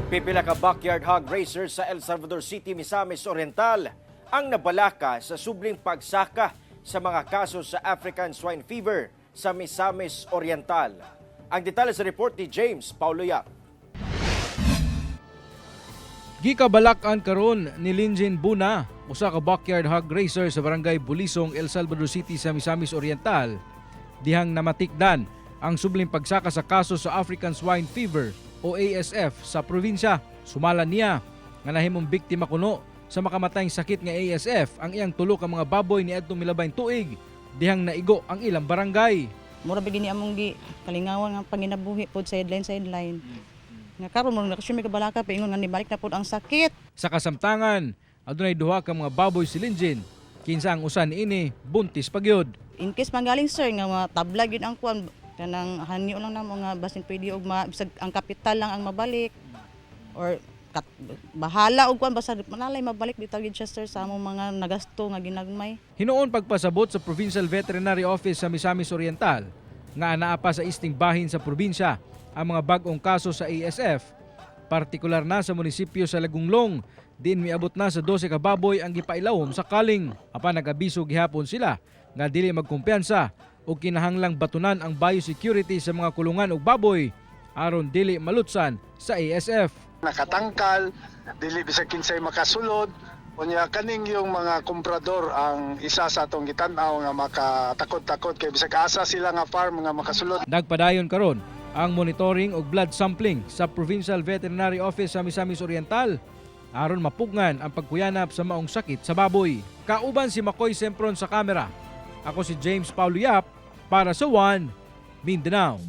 Pipila ka backyard hog racers sa El Salvador City, Misamis Oriental ang nabalaka sa subling pagsaka sa mga kaso sa African Swine Fever sa Misamis Oriental. Ang detalye sa report ni James Paulo Yap. Gikabalakan karon ni Linjin Buna, usa ka backyard hog racer sa barangay Bulisong, El Salvador City sa Misamis Oriental, dihang namatikdan ang subling pagsaka sa kaso sa African Swine Fever o ASF sa probinsya. Sumala niya nga nahimong biktima kuno sa makamatayang sakit nga ASF ang iyang tulo ka mga baboy ni adtong milabayng tuig dihang naigo ang ilang barangay. Mura bigini among gi kalingawan nga panginabuhi pod sideline. Nga karon mo nakasumi ka balaka pa ingon nga nibalik na pod ang sakit. Sa kasamtangan, adunay duha ka mga baboy si Linjin. Kinsa ang usa niini buntis pagyod. In case manggaling sir nga matabla gyud ang kuan kanang hanyo lang namo nga basin pwede og bisag ang kapital lang ang mabalik or bahala og kuan basta manalay mabalik bitaw gyud siya sir sa among mga nagasto nga ginagmay. Hinuon pagpasabot sa Provincial Veterinary Office sa Misamis Oriental nga anaa pa sa isting bahin sa probinsya ang mga bag-ong kaso sa ASF, partikular na sa munisipyo sa Lagunglong, diin miabot na sa 12 ka baboy ang gipailawom sa kaling. Apan nag-abiso gihapon sila nga dili magkumpiyansa o kinahanglang batunan ang biosecurity sa mga kulungan ug baboy aron dili malutsan sa ASF. Nakatangkal, dili bisag kinsay makasulod, unya kaning yung mga komprador ang isa sa atong gitan-aw nga makatakot-takot kay bisag asa sila nga farm nga makasulod. Nagpadayon karon ang monitoring ug blood sampling sa Provincial Veterinary Office sa Misamis Oriental aron mapugnan ang pagkuyanap sa maong sakit sa baboy. Kauban si Makoy Sempron sa kamera. Ako si James Paulo Yap para sa One Mindanao.